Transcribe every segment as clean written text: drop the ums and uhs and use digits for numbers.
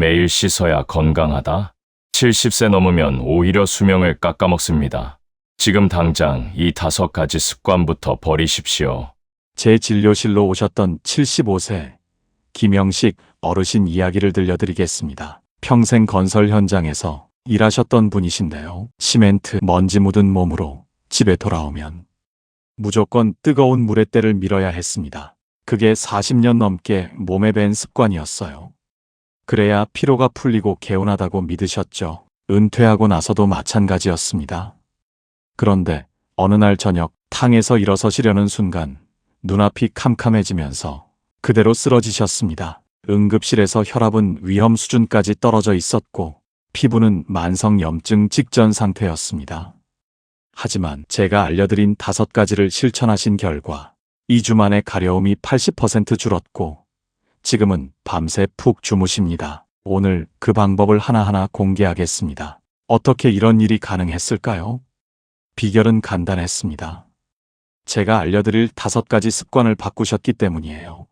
매일 씻어야 건강하다? 70세 넘으면 오히려 수명을 깎아먹습니다. 지금 당장 이 5가지 습관부터 버리십시오. 제 진료실로 오셨던 75세 김영식 어르신 이야기를 들려드리겠습니다. 평생 건설 현장에서 일하셨던 분이신데요. 시멘트 먼지 묻은 몸으로 집에 돌아오면 무조건 뜨거운 물에 때를 밀어야 했습니다. 그게 40년 넘게 몸에 밴 습관이었어요. 그래야 피로가 풀리고 개운하다고 믿으셨죠. 은퇴하고 나서도 마찬가지였습니다. 그런데 어느 날 저녁 탕에서 일어서시려는 순간 눈앞이 캄캄해지면서 그대로 쓰러지셨습니다. 응급실에서 혈압은 위험 수준까지 떨어져 있었고 피부는 만성염증 직전 상태였습니다. 하지만 제가 알려드린 5가지를 실천하신 결과 2주 만에 가려움이 80% 줄었고 지금은 밤새 푹 주무십니다. 오늘 그 방법을 하나하나 공개하겠습니다. 어떻게 이런 일이 가능했을까요? 비결은 간단했습니다. 제가 알려드릴 5가지 습관을 바꾸셨기 때문이에요.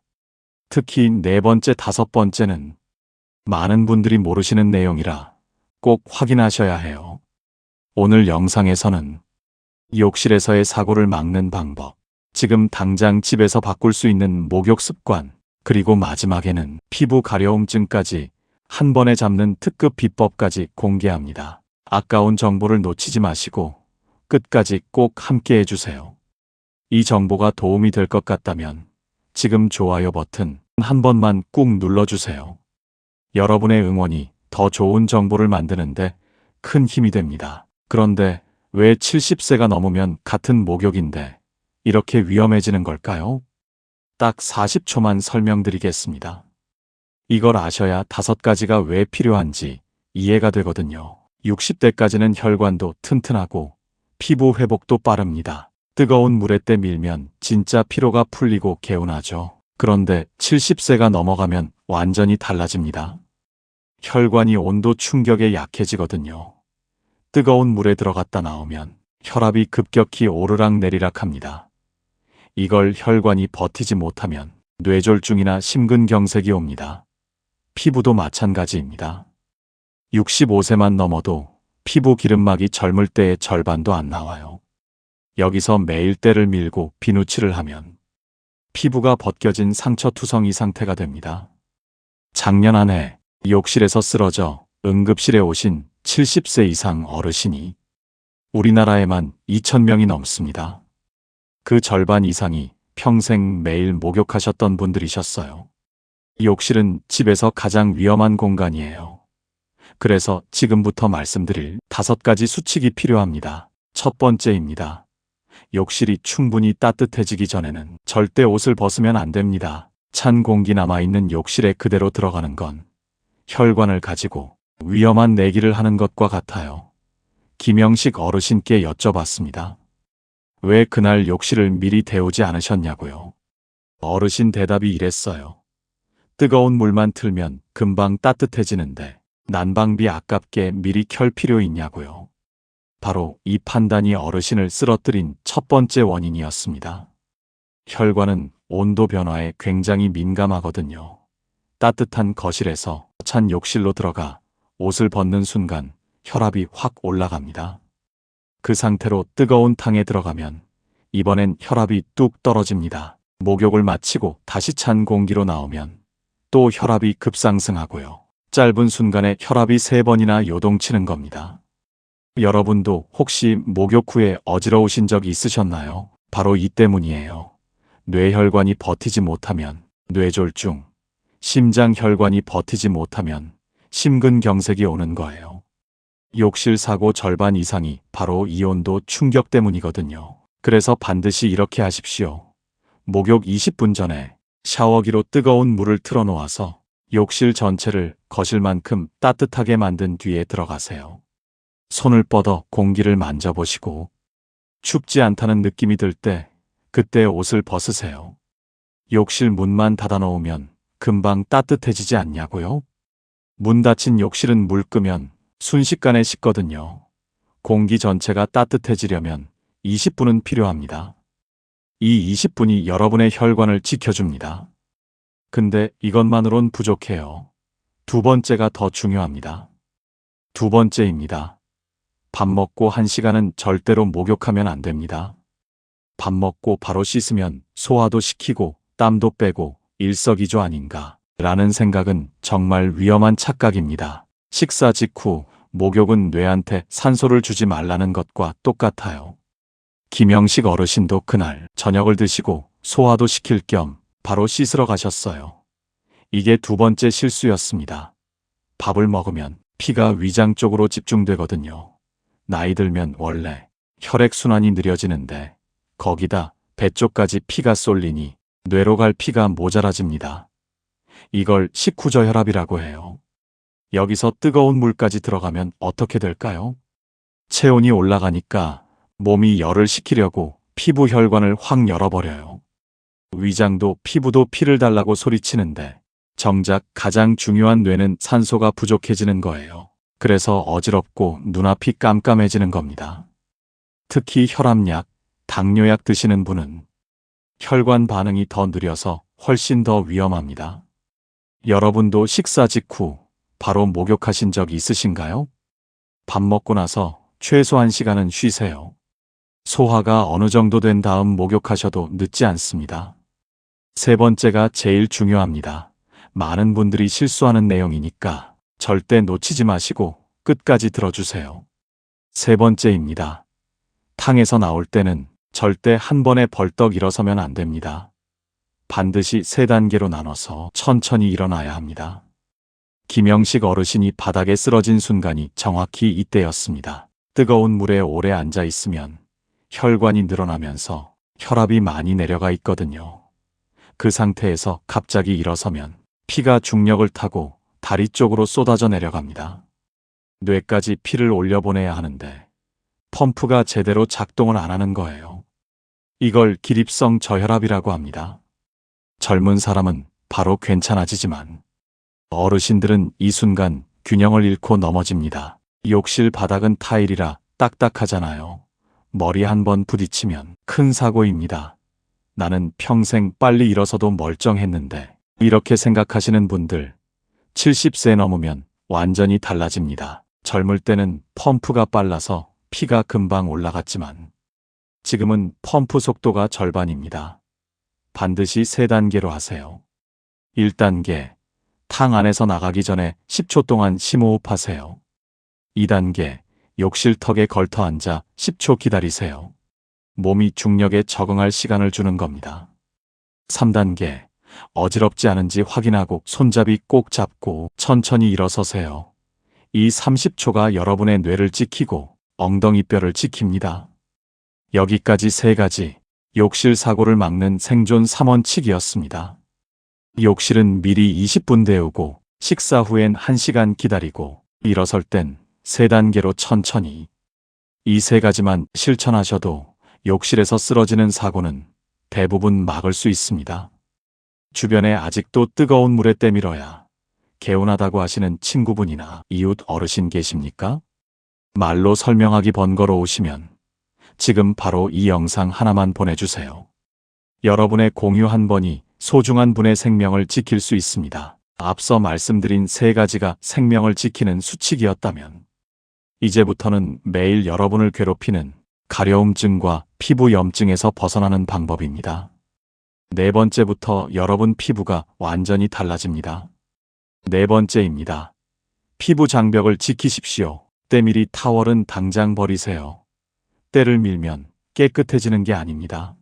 특히 4번째, 5번째는 많은 분들이 모르시는 내용이라 꼭 확인하셔야 해요. 오늘 영상에서는 욕실에서의 사고를 막는 방법, 지금 당장 집에서 바꿀 수 있는 목욕 습관, 그리고 마지막에는 피부 가려움증까지 한 번에 잡는 특급 비법까지 공개합니다. 아까운 정보를 놓치지 마시고 끝까지 꼭 함께 해주세요. 이 정보가 도움이 될 것 같다면 지금 좋아요 버튼 한 번만 꾹 눌러주세요. 여러분의 응원이 더 좋은 정보를 만드는데 큰 힘이 됩니다. 그런데 왜 70세가 넘으면 같은 목욕인데 이렇게 위험해지는 걸까요? 딱 40초만 설명드리겠습니다. 이걸 아셔야 5가지가 왜 필요한지 이해가 되거든요. 60대까지는 혈관도 튼튼하고 피부 회복도 빠릅니다. 뜨거운 물에 때 밀면 진짜 피로가 풀리고 개운하죠. 그런데 70세가 넘어가면 완전히 달라집니다. 혈관이 온도 충격에 약해지거든요. 뜨거운 물에 들어갔다 나오면 혈압이 급격히 오르락 내리락 합니다. 이걸 혈관이 버티지 못하면 뇌졸중이나 심근경색이 옵니다. 피부도 마찬가지입니다. 65세만 넘어도 피부 기름막이 젊을 때의 절반도 안 나와요. 여기서 매일 때를 밀고 비누칠을 하면 피부가 벗겨진 상처투성이 상태가 됩니다. 작년 한 해 욕실에서 쓰러져 응급실에 오신 70세 이상 어르신이 우리나라에만 2,000명이 넘습니다. 그 절반 이상이 평생 매일 목욕하셨던 분들이셨어요. 욕실은 집에서 가장 위험한 공간이에요. 그래서 지금부터 말씀드릴 5가지 수칙이 필요합니다. 첫 번째입니다. 욕실이 충분히 따뜻해지기 전에는 절대 옷을 벗으면 안 됩니다. 찬 공기 남아있는 욕실에 그대로 들어가는 건 혈관을 가지고 위험한 내기를 하는 것과 같아요. 김영식 어르신께 여쭤봤습니다. 왜 그날 욕실을 미리 데우지 않으셨냐고요. 어르신 대답이 이랬어요. 뜨거운 물만 틀면 금방 따뜻해지는데 난방비 아깝게 미리 켤 필요 있냐고요. 바로 이 판단이 어르신을 쓰러뜨린 첫 번째 원인이었습니다. 혈관은 온도 변화에 굉장히 민감하거든요. 따뜻한 거실에서 찬 욕실로 들어가 옷을 벗는 순간 혈압이 확 올라갑니다. 그 상태로 뜨거운 탕에 들어가면 이번엔 혈압이 뚝 떨어집니다. 목욕을 마치고 다시 찬 공기로 나오면 또 혈압이 급상승하고요. 짧은 순간에 혈압이 3번이나 요동치는 겁니다. 여러분도 혹시 목욕 후에 어지러우신 적이 있으셨나요? 바로 이 때문이에요. 뇌혈관이 버티지 못하면 뇌졸중, 심장혈관이 버티지 못하면 심근경색이 오는 거예요. 욕실 사고 절반 이상이 바로 이 온도 충격 때문이거든요. 그래서 반드시 이렇게 하십시오. 목욕 20분 전에 샤워기로 뜨거운 물을 틀어놓아서 욕실 전체를 거실만큼 따뜻하게 만든 뒤에 들어가세요. 손을 뻗어 공기를 만져보시고 춥지 않다는 느낌이 들 때 그때 옷을 벗으세요. 욕실 문만 닫아놓으면 금방 따뜻해지지 않냐고요? 문 닫힌 욕실은 물 끄면 순식간에 식거든요. 공기 전체가 따뜻해지려면 20분은 필요합니다. 이 20분이 여러분의 혈관을 지켜줍니다. 근데 이것만으론 부족해요. 두 번째가 더 중요합니다. 두 번째입니다. 밥 먹고 1시간은 절대로 목욕하면 안 됩니다. 밥 먹고 바로 씻으면 소화도 시키고 땀도 빼고 일석이조 아닌가 라는 생각은 정말 위험한 착각입니다. 식사 직후 목욕은 뇌한테 산소를 주지 말라는 것과 똑같아요. 김영식 어르신도 그날 저녁을 드시고 소화도 시킬 겸 바로 씻으러 가셨어요. 이게 두 번째 실수였습니다. 밥을 먹으면 피가 위장 쪽으로 집중되거든요. 나이 들면 원래 혈액순환이 느려지는데 거기다 배 쪽까지 피가 쏠리니 뇌로 갈 피가 모자라집니다. 이걸 식후저혈압이라고 해요. 여기서 뜨거운 물까지 들어가면 어떻게 될까요? 체온이 올라가니까 몸이 열을 식히려고 피부 혈관을 확 열어버려요. 위장도 피부도 피를 달라고 소리치는데 정작 가장 중요한 뇌는 산소가 부족해지는 거예요. 그래서 어지럽고 눈앞이 깜깜해지는 겁니다. 특히 혈압약, 당뇨약 드시는 분은 혈관 반응이 더 느려서 훨씬 더 위험합니다. 여러분도 식사 직후 바로 목욕하신 적 있으신가요? 밥 먹고 나서 최소 1시간은 쉬세요. 소화가 어느 정도 된 다음 목욕하셔도 늦지 않습니다. 세 번째가 제일 중요합니다. 많은 분들이 실수하는 내용이니까 절대 놓치지 마시고 끝까지 들어주세요. 세 번째입니다. 탕에서 나올 때는 절대 한 번에 벌떡 일어서면 안 됩니다. 반드시 3단계로 나눠서 천천히 일어나야 합니다. 김영식 어르신이 바닥에 쓰러진 순간이 정확히 이때였습니다. 뜨거운 물에 오래 앉아 있으면 혈관이 늘어나면서 혈압이 많이 내려가 있거든요. 그 상태에서 갑자기 일어서면 피가 중력을 타고 다리 쪽으로 쏟아져 내려갑니다. 뇌까지 피를 올려보내야 하는데 펌프가 제대로 작동을 안 하는 거예요. 이걸 기립성 저혈압이라고 합니다. 젊은 사람은 바로 괜찮아지지만 어르신들은 이 순간 균형을 잃고 넘어집니다. 욕실 바닥은 타일이라 딱딱하잖아요. 머리 한 번 부딪히면 큰 사고입니다. 나는 평생 빨리 일어서도 멀쩡했는데 이렇게 생각하시는 분들 70세 넘으면 완전히 달라집니다. 젊을 때는 펌프가 빨라서 피가 금방 올라갔지만 지금은 펌프 속도가 절반입니다. 반드시 3단계로 하세요. 1단계, 탕 안에서 나가기 전에 10초 동안 심호흡하세요. 2단계, 욕실턱에 걸터 앉아 10초 기다리세요. 몸이 중력에 적응할 시간을 주는 겁니다. 3단계, 어지럽지 않은지 확인하고 손잡이 꼭 잡고 천천히 일어서세요. 이 30초가 여러분의 뇌를 지키고 엉덩이뼈를 지킵니다. 여기까지 3가지 욕실 사고를 막는 생존 3원칙이었습니다. 욕실은 미리 20분 데우고 식사 후엔 1시간 기다리고 일어설 땐 3단계로 천천히. 이 3가지만 실천하셔도 욕실에서 쓰러지는 사고는 대부분 막을 수 있습니다. 주변에 아직도 뜨거운 물에 때밀어야 개운하다고 하시는 친구분이나 이웃 어르신 계십니까? 말로 설명하기 번거로우시면 지금 바로 이 영상 하나만 보내주세요. 여러분의 공유 한 번이 소중한 분의 생명을 지킬 수 있습니다. 앞서 말씀드린 3가지가 생명을 지키는 수칙이었다면 이제부터는 매일 여러분을 괴롭히는 가려움증과 피부 염증에서 벗어나는 방법입니다. 4번째부터 여러분 피부가 완전히 달라집니다. 4번째입니다. 피부 장벽을 지키십시오. 때밀이 타월은 당장 버리세요. 때를 밀면 깨끗해지는 게 아닙니다.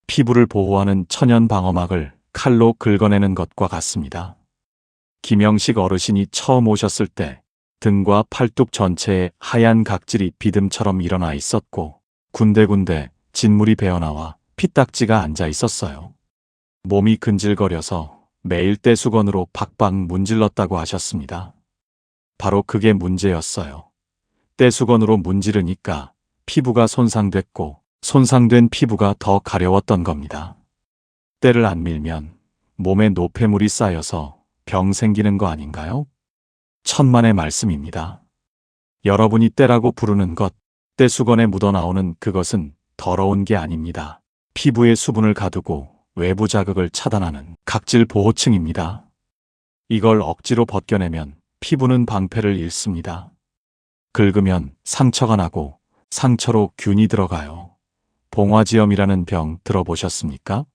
피부를 보호하는 천연 방어막을 칼로 긁어내는 것과 같습니다. 김영식 어르신이 처음 오셨을 때 등과 팔뚝 전체에 하얀 각질이 비듬처럼 일어나 있었고 군데군데 진물이 배어나와 피딱지가 앉아 있었어요. 몸이 근질거려서 매일 떼수건으로 박박 문질렀다고 하셨습니다. 바로 그게 문제였어요. 떼수건으로 문지르니까 피부가 손상됐고 손상된 피부가 더 가려웠던 겁니다. 때를 안 밀면 몸에 노폐물이 쌓여서 병 생기는 거 아닌가요? 천만의 말씀입니다. 여러분이 때라고 부르는 것, 떼수건에 묻어나오는 그것은 더러운 게 아닙니다. 피부의 수분을 가두고 외부 자극을 차단하는 각질 보호층입니다. 이걸 억지로 벗겨내면 피부는 방패를 잃습니다. 긁으면 상처가 나고 상처로 균이 들어가요. 봉화지염이라는 병 들어보셨습니까?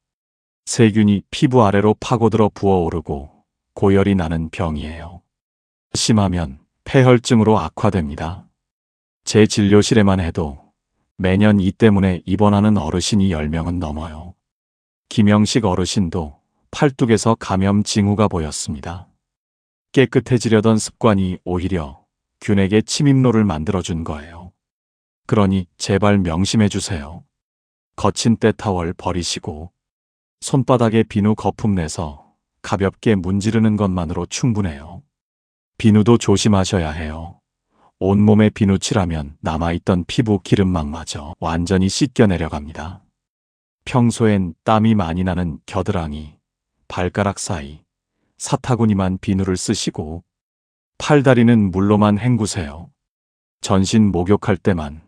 세균이 피부 아래로 파고들어 부어오르고 고열이 나는 병이에요. 심하면 폐혈증으로 악화됩니다. 제 진료실에만 해도 매년 이 때문에 입원하는 어르신이 10명은 넘어요. 김영식 어르신도 팔뚝에서 감염 징후가 보였습니다. 깨끗해지려던 습관이 오히려 균에게 침입로를 만들어준 거예요. 그러니 제발 명심해 주세요. 거친 때타월 버리시고 손바닥에 비누 거품 내서 가볍게 문지르는 것만으로 충분해요. 비누도 조심하셔야 해요. 온몸에 비누 칠하면 남아있던 피부 기름막마저 완전히 씻겨 내려갑니다. 평소엔 땀이 많이 나는 겨드랑이, 발가락 사이, 사타구니만 비누를 쓰시고 팔다리는 물로만 헹구세요. 전신 목욕할 때만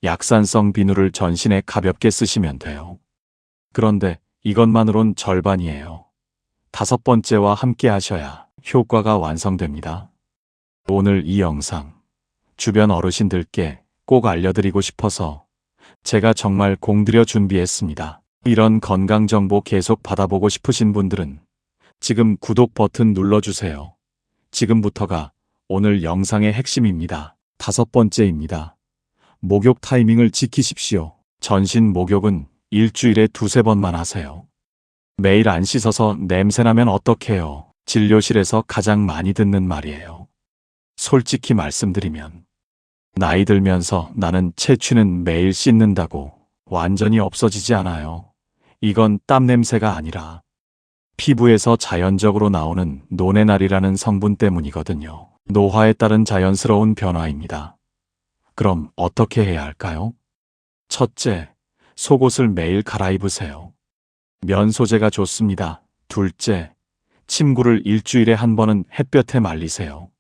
약산성 비누를 전신에 가볍게 쓰시면 돼요. 그런데 이것만으론 절반이에요. 5번째와 함께 하셔야 효과가 완성됩니다. 오늘 이 영상 주변 어르신들께 꼭 알려드리고 싶어서 제가 정말 공들여 준비했습니다. 이런 건강 정보 계속 받아보고 싶으신 분들은 지금 구독 버튼 눌러주세요. 지금부터가 오늘 영상의 핵심입니다. 5번째입니다. 목욕 타이밍을 지키십시오. 전신 목욕은 일주일에 2~3번만 하세요. 매일 안 씻어서 냄새나면 어떡해요? 진료실에서 가장 많이 듣는 말이에요. 솔직히 말씀드리면 나이 들면서 나는 체취는 매일 씻는다고 완전히 없어지지 않아요. 이건 땀 냄새가 아니라 피부에서 자연적으로 나오는 노네날이라는 성분 때문이거든요. 노화에 따른 자연스러운 변화입니다. 그럼 어떻게 해야 할까요? 첫째, 속옷을 매일 갈아입으세요. 면 소재가 좋습니다. 둘째, 침구를 일주일에 1번은 햇볕에 말리세요.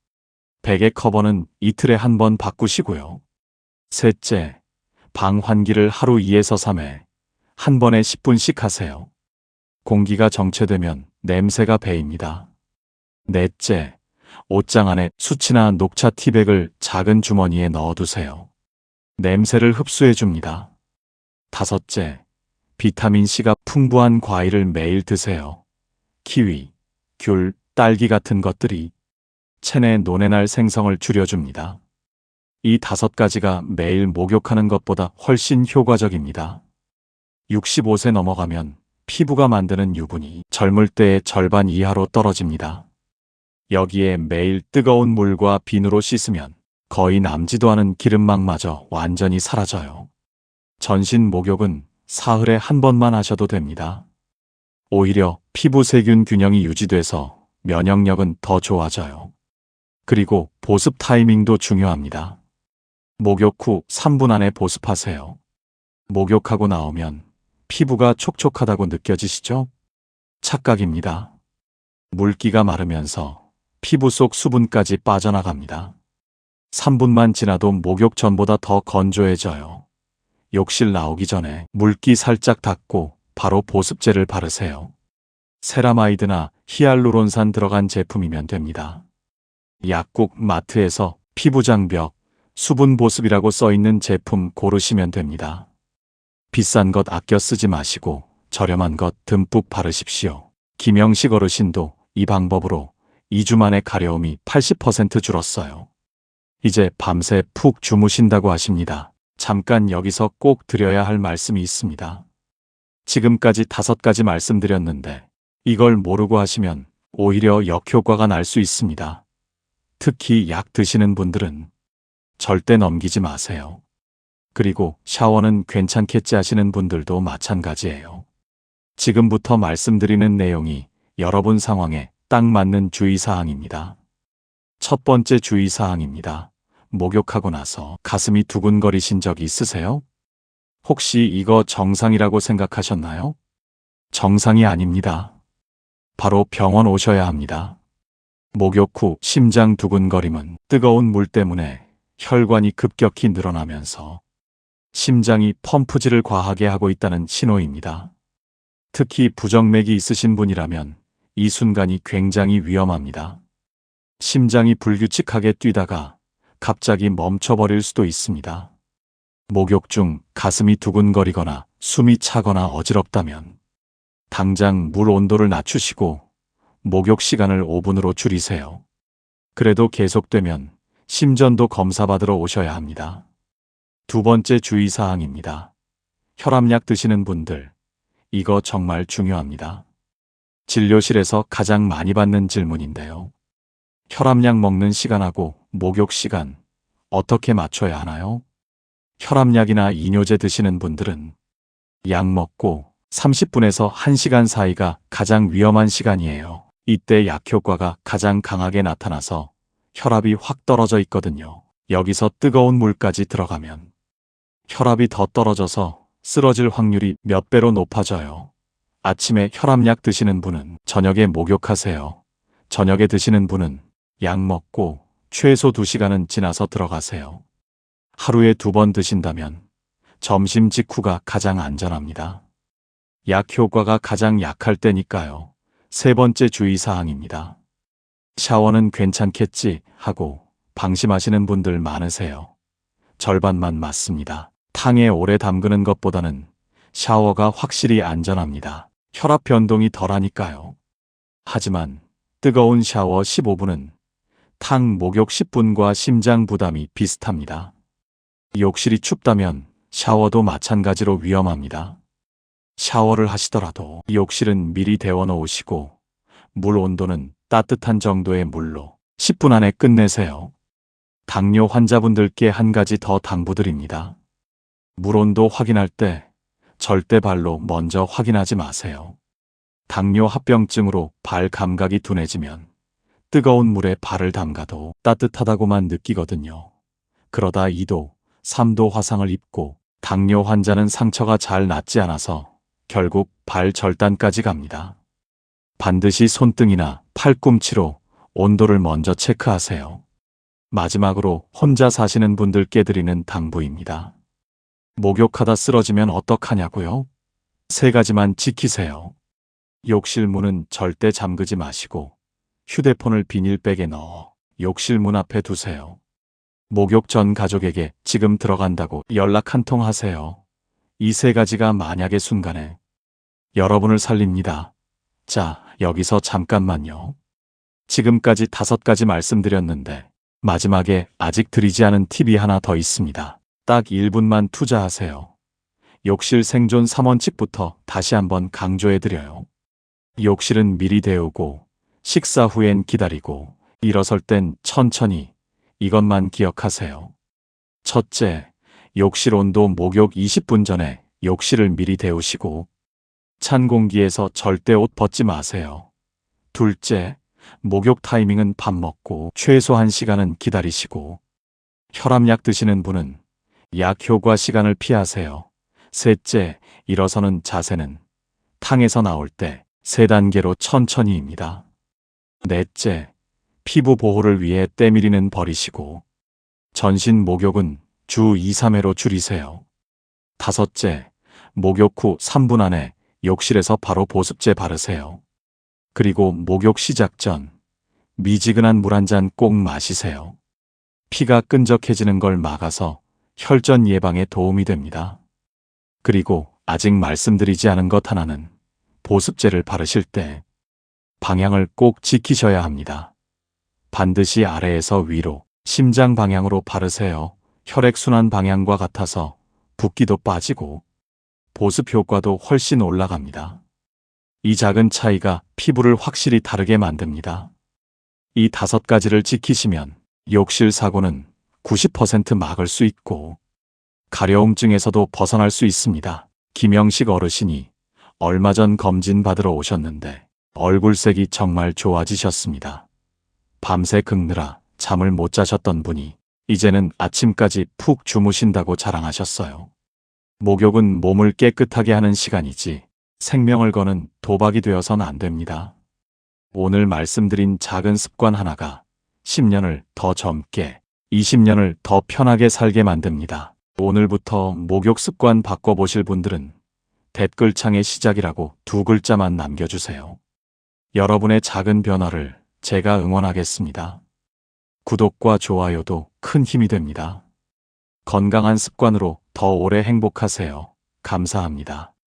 베개 커버는 이틀에 1번 바꾸시고요. 셋째, 방 환기를 하루 2~3회, 한 번에 10분씩 하세요. 공기가 정체되면 냄새가 배입니다. 넷째, 옷장 안에 수치나 녹차 티백을 작은 주머니에 넣어두세요. 냄새를 흡수해줍니다. 다섯째, 비타민C가 풍부한 과일을 매일 드세요. 키위, 귤, 딸기 같은 것들이 체내 노네날 생성을 줄여줍니다. 이 5가지가 매일 목욕하는 것보다 훨씬 효과적입니다. 65세 넘어가면 피부가 만드는 유분이 젊을 때의 절반 이하로 떨어집니다. 여기에 매일 뜨거운 물과 비누로 씻으면 거의 남지도 않은 기름막마저 완전히 사라져요. 전신 목욕은 사흘에 1번만 하셔도 됩니다. 오히려 피부 세균 균형이 유지돼서 면역력은 더 좋아져요. 그리고 보습 타이밍도 중요합니다. 목욕 후 3분 안에 보습하세요. 목욕하고 나오면 피부가 촉촉하다고 느껴지시죠? 착각입니다. 물기가 마르면서 피부 속 수분까지 빠져나갑니다. 3분만 지나도 목욕 전보다 더 건조해져요. 욕실 나오기 전에 물기 살짝 닦고 바로 보습제를 바르세요. 세라마이드나 히알루론산 들어간 제품이면 됩니다. 약국, 마트에서 피부장벽, 수분 보습이라고 써있는 제품 고르시면 됩니다. 비싼 것 아껴 쓰지 마시고 저렴한 것 듬뿍 바르십시오. 김영식 어르신도 이 방법으로 2주 만에 가려움이 80% 줄었어요. 이제 밤새 푹 주무신다고 하십니다. 잠깐 여기서 꼭 드려야 할 말씀이 있습니다. 지금까지 5가지 말씀드렸는데 이걸 모르고 하시면 오히려 역효과가 날 수 있습니다. 특히 약 드시는 분들은 절대 넘기지 마세요. 그리고 샤워는 괜찮겠지 하시는 분들도 마찬가지예요. 지금부터 말씀드리는 내용이 여러분 상황에 딱 맞는 주의사항입니다. 첫 번째 주의사항입니다. 목욕하고 나서 가슴이 두근거리신 적 있으세요? 혹시 이거 정상이라고 생각하셨나요? 정상이 아닙니다. 바로 병원 오셔야 합니다. 목욕 후 심장 두근거림은 뜨거운 물 때문에 혈관이 급격히 늘어나면서 심장이 펌프질을 과하게 하고 있다는 신호입니다. 특히 부정맥이 있으신 분이라면 이 순간이 굉장히 위험합니다. 심장이 불규칙하게 뛰다가 갑자기 멈춰버릴 수도 있습니다. 목욕 중 가슴이 두근거리거나 숨이 차거나 어지럽다면 당장 물 온도를 낮추시고 목욕 시간을 5분으로 줄이세요. 그래도 계속되면 심전도 검사받으러 오셔야 합니다. 두 번째 주의사항입니다. 혈압약 드시는 분들, 이거 정말 중요합니다. 진료실에서 가장 많이 받는 질문인데요. 혈압약 먹는 시간하고 목욕 시간 어떻게 맞춰야 하나요? 혈압약이나 이뇨제 드시는 분들은 약 먹고 30분에서 1시간 사이가 가장 위험한 시간이에요. 이때 약 효과가 가장 강하게 나타나서 혈압이 확 떨어져 있거든요. 여기서 뜨거운 물까지 들어가면 혈압이 더 떨어져서 쓰러질 확률이 몇 배로 높아져요. 아침에 혈압약 드시는 분은 저녁에 목욕하세요. 저녁에 드시는 분은 약 먹고 최소 2시간은 지나서 들어가세요. 하루에 2번 드신다면 점심 직후가 가장 안전합니다. 약 효과가 가장 약할 때니까요. 세 번째 주의사항입니다. 샤워는 괜찮겠지 하고 방심하시는 분들 많으세요. 절반만 맞습니다. 탕에 오래 담그는 것보다는 샤워가 확실히 안전합니다. 혈압 변동이 덜하니까요. 하지만 뜨거운 샤워 15분은 탕 목욕 10분과 심장 부담이 비슷합니다. 욕실이 춥다면 샤워도 마찬가지로 위험합니다. 샤워를 하시더라도 욕실은 미리 데워 놓으시고 물 온도는 따뜻한 정도의 물로 10분 안에 끝내세요. 당뇨 환자분들께 한 가지 더 당부드립니다. 물 온도 확인할 때 절대 발로 먼저 확인하지 마세요. 당뇨 합병증으로 발 감각이 둔해지면 뜨거운 물에 발을 담가도 따뜻하다고만 느끼거든요. 그러다 2도, 3도 화상을 입고 당뇨 환자는 상처가 잘 낫지 않아서 결국 발 절단까지 갑니다. 반드시 손등이나 팔꿈치로 온도를 먼저 체크하세요. 마지막으로 혼자 사시는 분들께 드리는 당부입니다. 목욕하다 쓰러지면 어떡하냐고요? 3가지만 지키세요. 욕실 문은 절대 잠그지 마시고 휴대폰을 비닐백에 넣어 욕실 문 앞에 두세요. 목욕 전 가족에게 지금 들어간다고 연락 한 통 하세요. 이 3가지가 만약의 순간에 여러분을 살립니다. 자, 여기서 잠깐만요. 지금까지 5가지 말씀드렸는데 마지막에 아직 드리지 않은 팁이 하나 더 있습니다. 딱 1분만 투자하세요. 욕실 생존 3원칙부터 다시 한번 강조해드려요. 욕실은 미리 데우고 식사 후엔 기다리고 일어설 땐 천천히, 이것만 기억하세요. 첫째, 욕실 온도 목욕 20분 전에 욕실을 미리 데우시고 찬 공기에서 절대 옷 벗지 마세요. 둘째, 목욕 타이밍은 밥 먹고 최소 1시간은 기다리시고 혈압약 드시는 분은 약 효과 시간을 피하세요. 셋째, 일어서는 자세는 탕에서 나올 때 3단계로 천천히입니다. 넷째, 피부 보호를 위해 때밀이는 버리시고 전신 목욕은 주 2, 3회로 줄이세요. 다섯째, 목욕 후 3분 안에 욕실에서 바로 보습제 바르세요. 그리고 목욕 시작 전 미지근한 물 한 잔 꼭 마시세요. 피가 끈적해지는 걸 막아서 혈전 예방에 도움이 됩니다. 그리고 아직 말씀드리지 않은 것 하나는 보습제를 바르실 때 방향을 꼭 지키셔야 합니다. 반드시 아래에서 위로, 심장 방향으로 바르세요. 혈액순환 방향과 같아서 붓기도 빠지고 보습 효과도 훨씬 올라갑니다. 이 작은 차이가 피부를 확실히 다르게 만듭니다. 이 5가지를 지키시면 욕실 사고는 90% 막을 수 있고 가려움증에서도 벗어날 수 있습니다. 김영식 어르신이 얼마 전 검진 받으러 오셨는데 얼굴색이 정말 좋아지셨습니다. 밤새 긁느라 잠을 못 자셨던 분이 이제는 아침까지 푹 주무신다고 자랑하셨어요. 목욕은 몸을 깨끗하게 하는 시간이지 생명을 거는 도박이 되어선 안 됩니다. 오늘 말씀드린 작은 습관 하나가 10년을 더 젊게, 20년을 더 편하게 살게 만듭니다. 오늘부터 목욕 습관 바꿔보실 분들은 댓글창에 시작이라고 2글자만 남겨주세요. 여러분의 작은 변화를 제가 응원하겠습니다. 구독과 좋아요도 큰 힘이 됩니다. 건강한 습관으로 더 오래 행복하세요. 감사합니다.